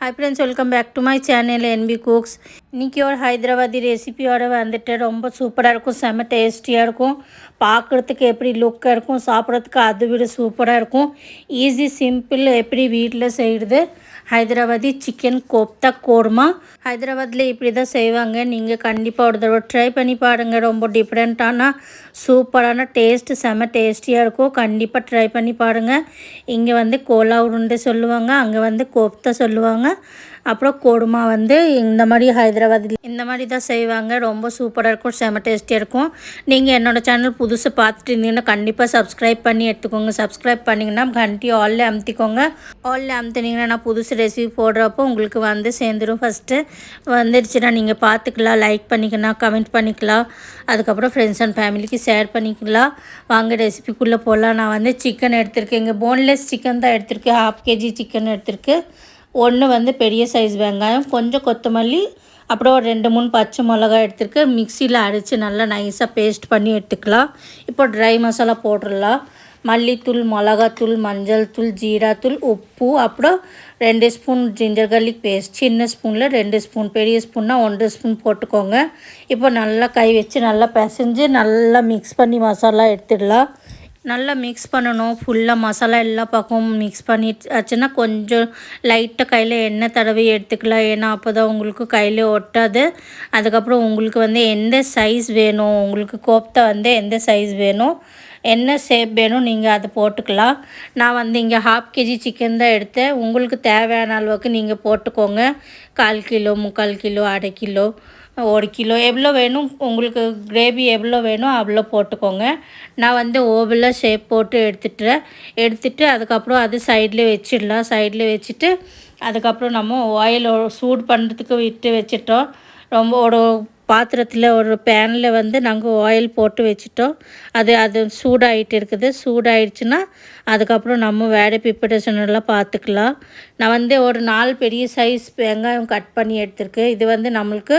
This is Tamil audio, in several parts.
Hi friends welcome back to my channel NB cooks इनकी और हैदराबादी रेसिपियोட வந்துட்டு ரொம்ப சூப்பரா இருக்கும் செம டேஸ்டியா இருக்கும் பார்க்கிறதுக்கு எப்படி லுக்கா இருக்கும் சாப்பிடுறதுக்கு அதை விட சூப்பரா இருக்கும் ஈஸி சிம்பிள் எப்படி வீட்ல செய்யிறது ஹைதராபாதி சிக்கன் கோப்தா கோர்மா ஹைதராபாத்ல இப்படி தான் செய்வாங்க நீங்க கண்டிப்பா ஒரு தடவை ட்ரை பண்ணி பாருங்க ரொம்ப டிஃபரண்டான சூப்பரான டேஸ்ட் செம டேஸ்டியா இருக்கும் கண்டிப்பா ட்ரை பண்ணி பாருங்க இங்க வந்து கோலா உருண்டை சொல்லுவாங்க அங்க வந்து கோப்தா சொல்லுவாங்க அப்புறம் கோர்மா வந்து இந்த மாதிரி ஹைதராபாத்ல இந்த மாதிரி தான் செய்வாங்க ரொம்ப சூப்பரா இருக்கும் செம டேஸ்டியா இருக்கும் நீங்க என்னோட சேனல் புதுசா பார்த்துட்டு இருந்தீங்கன்னா கண்டிப்பா சப்ஸ்கிரைப் பண்ணி எடுத்துக்கோங்க சப்ஸ்கிரைப் பண்ணீங்கன்னா கண்டி ஆல்ல அமுத்திக்கோங்க ஆல்ல அமுத்தினீங்கன்னா நான் புதுசு ரெசிபி போடுறப்போ உங்களுக்கு வந்து சேர்ந்துடும் ஃபர்ஸ்ட் வந்துருச்சுன்னா நீங்க பார்த்துக்கலாம் லைக் பண்ணிக்கலாம் கமெண்ட் பண்ணிக்கலாம் அதுக்கப்புறம் ஃப்ரெண்ட்ஸ் அண்ட் ஃபேமிலிக்கு ஷேர் பண்ணிக்கலாம் வாங்க ரெசிபிக்குள்ளே போகலாம் நான் வந்து சிக்கன் எடுத்திருக்கேன் இங்கே போன்லெஸ் சிக்கன் தான் எடுத்திருக்கேன் 1/2 kg சிக்கன் எடுத்திருக்கேன் ஒன்று வந்து பெரிய சைஸ் வெங்காயம் கொஞ்சம் கொத்தமல்லி அப்புறம் ஒரு 2-3 பச்சை மிளகாய் எடுத்துருக்கு மிக்சியில் அரைச்சி நல்லா நைஸாக பேஸ்ட் பண்ணி எடுத்துக்கலாம் இப்போ ட்ரை மசாலா போட்டுடலாம் மல்லித்தூள் மிளகாத்தூள் மஞ்சள் தூள் ஜீராத்தூள் உப்பு அப்புறம் 2 ஸ்பூன் ஜிஞ்சர் கார்லிக் பேஸ்ட் சின்ன ஸ்பூனில் 2 ஸ்பூன் பெரிய ஸ்பூன்னா 1 ஸ்பூன் போட்டுக்கோங்க இப்போ நல்லா கை வச்சு நல்லா பிசைஞ்சு நல்லா மிக்ஸ் பண்ணி மசாலா எடுத்துடலாம் நல்லா மிக்ஸ் பண்ணணும் ஃபுல்லாக மசாலா எல்லா பக்கமும் மிக்ஸ் பண்ணியாச்சுன்னா கொஞ்சம் லைட்டாக கையில் எண்ணெய் தடவி எடுத்துக்கலாம் ஏன்னா அப்போ தான் உங்களுக்கு கையில் ஒட்டாது அதுக்கப்புறம் உங்களுக்கு வந்து எந்த சைஸ் வேணும் உங்களுக்கு கோப்தா வந்து எந்த சைஸ் வேணும் என்ன ஷேப் வேணும் நீங்கள் அதை போட்டுக்கலாம் நான் வந்து இங்கே 1/2 kg சிக்கன் தான் எடுத்தேன் உங்களுக்கு தேவையான அளவுக்கு நீங்கள் போட்டுக்கோங்க 1/4 கிலோ 3/4 கிலோ 1/2 கிலோ 1 கிலோ எவ்வளோ வேணும் உங்களுக்கு கிரேவி எவ்வளோ வேணும் அவ்வளோ போட்டுக்கோங்க நான் வந்து ஓவலில் ஷேப் போட்டு எடுத்துட்டு அதுக்கப்புறம் அது சைடில் வச்சிடலாம் சைடில் வச்சுட்டு அதுக்கப்புறம் நம்ம ஆயில் சூடு பண்ணுறதுக்கு விட்டு வச்சிட்டோம் ரொம்ப ஒரு பாத்திரத்தில் ஒரு பேனில் வந்து நாங்கள் ஆயில் போட்டு வச்சிட்டோம் அது சூடாகிட்டு இருக்குது சூடாயிடுச்சுன்னா அதுக்கப்புறம் நம்ம வேறு ப்ரிப்பரேஷன் எல்லாம் பார்த்துக்கலாம் நான் வந்து ஒரு 4 பெரிய சைஸ் வெங்காயம் கட் பண்ணி எடுத்திருக்கேன் இது வந்து நம்மளுக்கு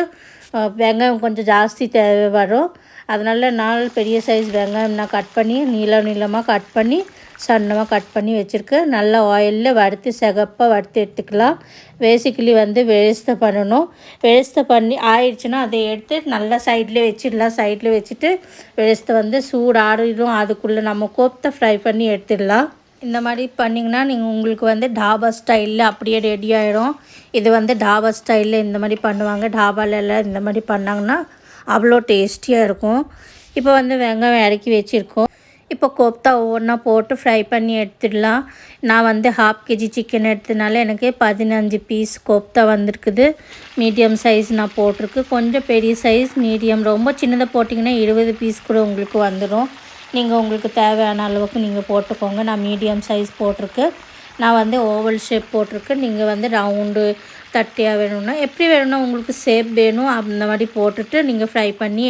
வெங்காயம் கொஞ்சம் ஜாஸ்தி தேவை வரும் அதனால் 4 பெரிய சைஸ் வெங்காயம் நான் கட் பண்ணி நீளமாக கட் பண்ணி சன்னமாக கட் பண்ணி வச்சுருக்கேன் நல்லா ஆயிலில் வறுத்து சிகப்பாக வறுத்து எடுத்துக்கலாம் பேசிக்கலி வந்து வேஸ்ட்டை பண்ணணும் வேஸ்ட்டை பண்ணி ஆயிடுச்சுன்னா அதை எடுத்து நல்லா சைடில் வச்சிடலாம் சைடில் வச்சுட்டு வேஸ்ட்டை வந்து சூடு ஆறிடும் அதுக்குள்ளே நம்ம கோப்தா ஃப்ரை பண்ணி எடுத்துடலாம் இந்த மாதிரி பண்ணிங்கன்னா நீங்கள் உங்களுக்கு வந்து டாபா ஸ்டைலில் அப்படியே ரெடி ஆகிடும் இது வந்து டாபா ஸ்டைலில் இந்த மாதிரி பண்ணுவாங்க டாபாலெல்லாம் இந்த மாதிரி பண்ணாங்கன்னா அவ்வளோ டேஸ்டியாக இருக்கும் இப்போ வந்து வெங்காயம் இறக்கி வச்சுருக்கோம் இப்போ கோப்தா ஒவ்வொன்றா போட்டு ஃப்ரை பண்ணி எடுத்துடலாம் நான் வந்து 1/2 kg சிக்கன் எடுத்ததுனால எனக்கு 15 பீஸ் கோப்தா வந்திருக்குது மீடியம் சைஸ் நான் போட்டிருக்கு கொஞ்சம் பெரிய சைஸ் மீடியம் ரொம்ப சின்னதாக போட்டிங்கன்னா 20 பீஸ் கூட உங்களுக்கு வந்துடும் நீங்கள் உங்களுக்கு தேவையான அளவுக்கு நீங்கள் போட்டுக்கோங்க நான் மீடியம் சைஸ் போட்டிருக்கு நான் வந்து ஓவல் ஷேப் போட்டிருக்கு நீங்கள் வந்து ரவுண்டு தட்டியாக வேணும்னா எப்படி வேணும்னா உங்களுக்கு ஷேப் வேணும் அந்த மாதிரி போட்டுட்டு நீங்கள் ஃப்ரை பண்ணி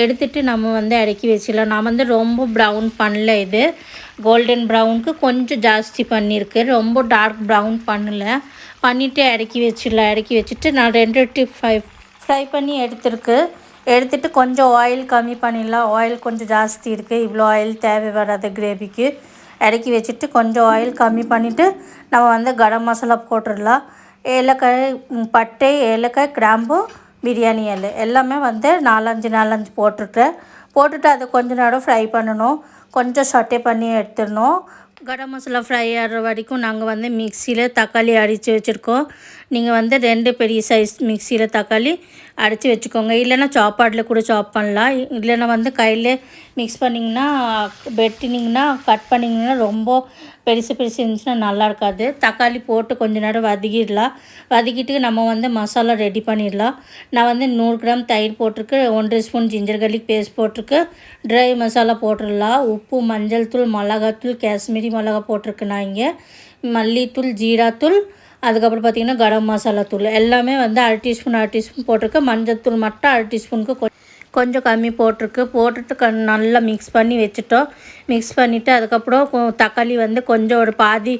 எடுத்துட்டு நம்ம வந்து இறக்கி வச்சிடலாம் நான் வந்து ரொம்ப ப்ரௌன் பண்ணல இது கோல்டன் ப்ரௌனுக்கு கொஞ்சம் ஜாஸ்தி பண்ணியிருக்கு ரொம்ப டார்க் ப்ரௌன் பண்ணிவிட்டு இறக்கி வச்சுட்டு நான் 2 டிப் ஃப்ரை பண்ணி எடுத்துட்டு கொஞ்சம் ஆயில் கம்மி பண்ணிடலாம் ஆயில் கொஞ்சம் ஜாஸ்தி இருக்குது இவ்வளோ ஆயில் தேவை வராது கிரேவிக்கு இறக்கி வச்சுட்டு கொஞ்சம் ஆயில் கம்மி பண்ணிவிட்டு நம்ம வந்து கரம் மசாலா போட்டுடலாம் ஏலக்காய் பட்டை ஏலக்காய் கிராம்பு பிரியாணி இலை எல்லாமே வந்து 4-5 போட்டுட்டு அதை கொஞ்ச நேரம் ஃப்ரை பண்ணணும் கொஞ்சம் சட்டை பண்ணி எடுத்துடணும் கரம் மசாலா ஃப்ரை ஆகிற வரைக்கும் நாங்கள் வந்து மிக்சியில் தக்காளி அடித்து வச்சுருக்கோம் நீங்கள் வந்து 2 பெரிய சைஸ் மிக்சியில் தக்காளி அடித்து வச்சுக்கோங்க இல்லைன்னா சாப்பாட்டில் கூட சாப் பண்ணலாம் இல்லைன்னா வந்து கையில் மிக்ஸ் பண்ணிங்கன்னா வெட்டினீங்கன்னா கட் பண்ணிங்கன்னா ரொம்ப பெருசு இருந்துச்சுன்னா நல்லா இருக்காது தக்காளி போட்டு கொஞ்ச நேரம் வதக்கிட்டு நம்ம வந்து மசாலா ரெடி பண்ணிடலாம் நான் வந்து 100 கிராம் தயிர் போட்டிருக்கு 1 ஸ்பூன் ஜிஞ்சர் கார்லிக் பேஸ்ட் போட்டிருக்கு ட்ரை மசாலா போட்டுடலாம் உப்பு மஞ்சள் தூள் மிளகாத்தூள் காஷ்மீரி மிளகா போட்டிருக்கு நான் இங்கே மல்லித்தூள் ஜீராத்தூள் அதுக்கப்புறம் பார்த்திங்கன்னா கரம் மசாலா தூள் எல்லாமே வந்து 1/2 டீஸ்பூன் போட்டிருக்கு மஞ்சள் தூள் மட்டும் 1/2 டீஸ்பூனுக்கு கொஞ்சம் கம்மி போட்டுட்டு நல்லா மிக்ஸ் பண்ணி வச்சுட்டோம் மிக்ஸ் பண்ணிவிட்டு அதுக்கப்புறம் தக்காளி வந்து கொஞ்சம் ஒரு பாதி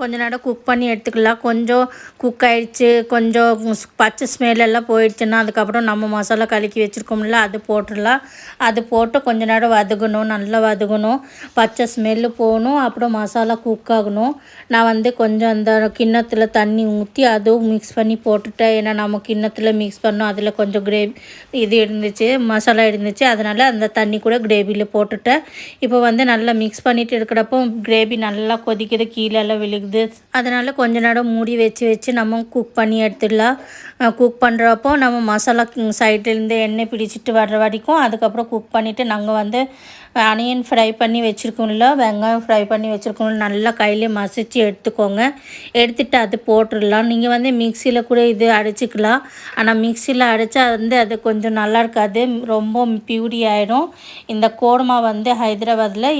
கொஞ்ச நேரம் குக் பண்ணி எடுத்துக்கலாம். கொஞ்சம் குக் ஆகிடுச்சு, கொஞ்சம் பச்சை ஸ்மெல்லாம் போயிடுச்சுன்னா அதுக்கப்புறம் நம்ம மசாலா கலக்கி வச்சுருக்கோம்ல அது போட்டுடலாம். அது போட்டு கொஞ்ச நேரம் வதக்கணும், நல்லா வதக்கணும், பச்சை ஸ்மெல்லு போகணும், அப்புறம் மசாலா குக் ஆகணும். நான் வந்து கொஞ்சம் அந்த கிண்ணத்தில் தண்ணி ஊற்றி அதுவும் மிக்ஸ் பண்ணி போட்டுட்டேன். ஏன்னா நம்ம கிண்ணத்தில் மிக்ஸ் பண்ணோம், அதில் கொஞ்சம் இது இருந்துச்சு, மசாலா இருந்துச்சு, அதனால் அந்த தண்ணி கூட கிரேவியில் போட்டுட்டேன். இப்போ வந்து நல்லா மிக்ஸ் பண்ணிவிட்டு இருக்கிறப்போ கிரேவி நல்லா கொதிக்குது, கீழெல்லாம் விழுகுது. அதனால் கொஞ்ச நேரம் மூடி வச்சு நம்ம குக் பண்ணி எடுத்துடலாம். குக் பண்ணுறப்போ நம்ம மசாலா சைட்லேருந்து எண்ணெய் பிடிச்சிட்டு வர்ற வரைக்கும் அதுக்கப்புறம் குக் பண்ணிவிட்டு நாங்கள் வந்து ஆனியன் ஃப்ரை பண்ணி வச்சுருக்கோம்ல, வெங்காயம் ஃப்ரை பண்ணி வச்சுருக்கோம்ல, நல்லா கையிலே மசிச்சு எடுத்துக்கோங்க. எடுத்துகிட்டு அது போட்டுடலாம். நீங்கள் வந்து மிக்சியில் கூட இது அரைச்சிக்கலாம். ஆனால் மிக்சியில் அரைச்சா வந்து அது கொஞ்சம் நல்லா இருக்காது, ரொம்ப பியூரி ஆகிடும். இந்த கோர்மா வந்து ஹைதராபாத்தில்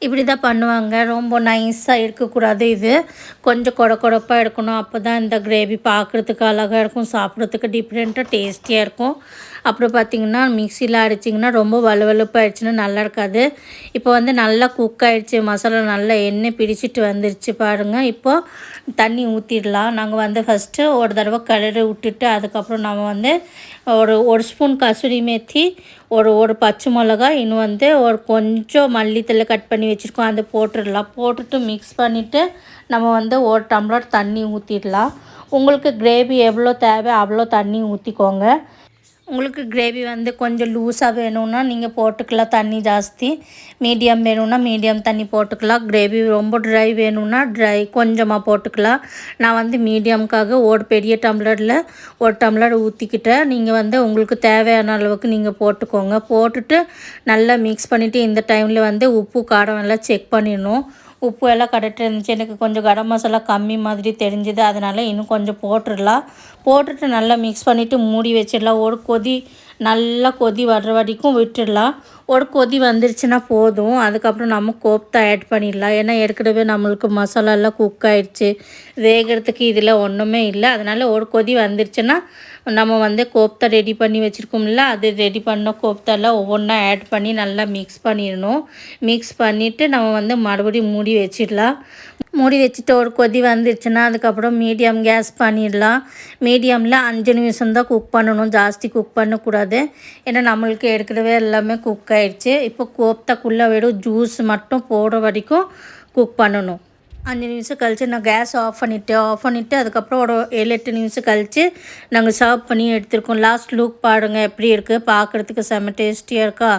இப்படி தான் பண்ணுவாங்க. ரொம்ப நைஸாக இருக்கக்கூடாது, இது கொஞ்சம் கொடப்பாக இருக்கணும். அப்போ தான் இந்த கிரேவி பார்க்குறதுக்கு அழகாக இருக்கும், சாப்பிட்றதுக்கு டிஃப்ரெண்ட்டாக டேஸ்டியாக இருக்கும். அப்புறம் பார்த்திங்கன்னா மிக்சியில் அடிச்சிங்கன்னா ரொம்ப வலுவலுப்பாகிடுச்சுன்னா நல்லா இருக்காது. இப்போ வந்து நல்லா குக் ஆகிடுச்சு, மசாலா நல்லா எண்ணெய் பிடிச்சிட்டு வந்துருச்சு பாருங்கள். இப்போது தண்ணி ஊற்றிடலாம். நாங்கள் வந்து ஃபஸ்ட்டு ஒரு தடவை கிளறி விட்டுட்டு அதுக்கப்புறம் நம்ம வந்து ஒரு ஸ்பூன் கசூரி மேத்தி, ஒரு பச்சை மிளகா, இன்னும் வந்து ஒரு கொஞ்சம் மல்லித்தழை கட் பண்ணி வச்சுருக்கோம், அதை போட்டுடலாம். போட்டுட்டு மிக்ஸ் பண்ணிவிட்டு நம்ம வந்து ஒரு டம்ளர் தண்ணி ஊற்றிடலாம். உங்களுக்கு கிரேவி எவ்வளோ தேவை அவ்வளோ தண்ணி ஊற்றிக்கோங்க. உங்களுக்கு கிரேவி வந்து கொஞ்சம் லூஸாக வேணும்னா நீங்கள் போட்டுக்கலாம் தண்ணி ஜாஸ்தி, மீடியம் வேணும்னா மீடியம் தண்ணி போட்டுக்கலாம். கிரேவி ரொம்ப ட்ரை வேணும்னா ட்ரை கொஞ்சமாக போட்டுக்கலாம். நான் வந்து மீடியமுக்காக ஒரு பெரிய டம்ளரில் ஒரு டம்ளர் ஊற்றிக்கிட்டேன். நீங்கள் வந்து உங்களுக்கு தேவையான அளவுக்கு நீங்கள் போட்டுக்கோங்க. போட்டுட்டு நல்லா மிக்ஸ் பண்ணிவிட்டு இந்த டைமில் வந்து உப்பு காரம் எல்லாம் செக் பண்ணிடணும். உப்பு எல்லாம் கரெக்டாக இருந்துச்சு. எனக்கு கொஞ்சம் கரம் மசாலா கம்மி மாதிரி தெரிஞ்சுது, அதனால் இன்னும் கொஞ்சம் போட்டுடலாம். போட்டுட்டு நல்லா மிக்ஸ் பண்ணிவிட்டு மூடி வச்சிடலாம். ஒரு நல்லா கொதி வர்ற வரைக்கும் விட்டுடலாம். ஒரு கொதி வந்துருச்சுன்னா போதும். அதுக்கப்புறம் நம்ம கோப்தா ஆட் பண்ணிடலாம். ஏன்னா ஏற்கனவே நம்மளுக்கு மசாலாலாம் குக் ஆகிடுச்சு, வேகிறதுக்கு இதில் ஒன்றுமே இல்லை. அதனால் ஒரு கொதி வந்துருச்சுன்னா நம்ம வந்து கோப்தா ரெடி பண்ணி வச்சுருக்கோம்ல, அது ரெடி பண்ண கோப்தாலாம் ஒவ்வொன்றா ஆட் பண்ணி நல்லா மிக்ஸ் பண்ணிடணும். மிக்ஸ் பண்ணிவிட்டு நம்ம வந்து மறுபடியும் மூடி வச்சிடலாம். மூடி வச்சுட்டு ஒரு கொதி வந்துடுச்சுன்னா அதுக்கப்புறம் மீடியம் கேஸ் பண்ணிடலாம். மீடியமில் 5 நிமிஷம் தான் குக் பண்ணணும், ஜாஸ்தி குக் பண்ணக்கூடாது. ஏன்னா நம்மளுக்கு ஏற்கனவே எல்லாமே குக் ஆகிடுச்சு. இப்போ கோப்தாக்குள்ளே வெறும் ஜூஸ் மட்டும் போடுற வரைக்கும் குக் பண்ணணும். 5 நிமிஷம் கழித்து நான் கேஸ் ஆஃப் பண்ணிவிட்டு அதுக்கப்புறம் ஒரு 7-8 நிமிஷம் கழித்து நாங்கள் சர்வ் பண்ணி எடுத்துருக்கோம். லாஸ்ட் லுக் பாருங்கள் எப்படி இருக்குது, பார்க்குறதுக்கு செம்ம டேஸ்டியாக இருக்கா,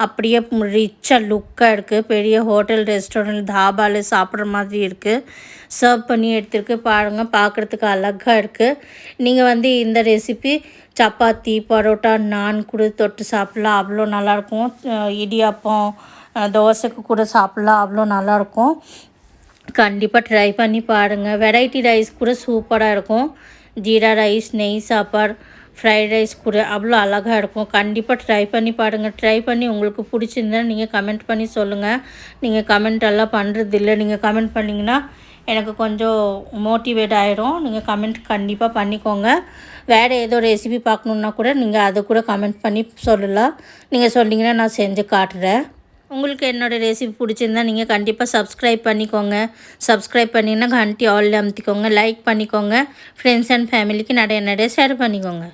அப்படியே ரிச்சாக லுக்காக இருக்குது. பெரிய ஹோட்டல் ரெஸ்டாரண்ட் தாபாவில் சாப்பிட்ற மாதிரி இருக்குது. சர்வ் பண்ணி எடுத்துருக்கு பாருங்கள், பார்க்குறதுக்கு அழகாக இருக்குது. நீங்கள் வந்து இந்த ரெசிபி சப்பாத்தி, பரோட்டா, நான் கூட தொட்டு சாப்பிட்லாம், அவ்வளோ நல்லாயிருக்கும். இடியாப்பம், தோசைக்கு கூட சாப்பிட்லாம், அவ்வளோ நல்லாயிருக்கும். கண்டிப்பாக ட்ரை பண்ணி பாருங்கள். வெரைட்டி ரைஸ் கூட சூப்பராக இருக்கும். ஜீரா ரைஸ், நெய் சாப்பாடு, ஃப்ரைட் ரைஸ் கூட அவ்வளோ அழகாக இருக்கும். கண்டிப்பாக ட்ரை பண்ணி பாருங்கள். ட்ரை பண்ணி உங்களுக்கு பிடிச்சிருந்தா நீங்கள் கமெண்ட் பண்ணி சொல்லுங்கள். நீங்கள் கமெண்ட் எல்லாம் பண்ணுறதில்ல, நீங்கள் கமெண்ட் பண்ணிங்கன்னா எனக்கு கொஞ்சம் மோட்டிவேட் ஆகிடும். நீங்கள் கமெண்ட் கண்டிப்பாக பண்ணிக்கோங்க. வேறு ஏதோ ரெசிபி பார்க்கணுன்னா கூட நீங்கள் அதை கூட கமெண்ட் பண்ணி சொல்லலாம். நீங்கள் சொன்னீங்கன்னா நான் செஞ்சு காட்டுறேன். உங்களுக்கு என்னோடய ரெசிபி பிடிச்சிருந்தா நீங்கள் கண்டிப்பாக சப்ஸ்கிரைப் பண்ணிக்கோங்க. சப்ஸ்கிரைப் பண்ணிங்கன்னா கண்டி ஆல் அமுத்திக்கோங்க, லைக் பண்ணிக்கோங்க, ஃப்ரெண்ட்ஸ் அண்ட் ஃபேமிலிக்கு நிறைய ஷேர் பண்ணிக்கோங்க.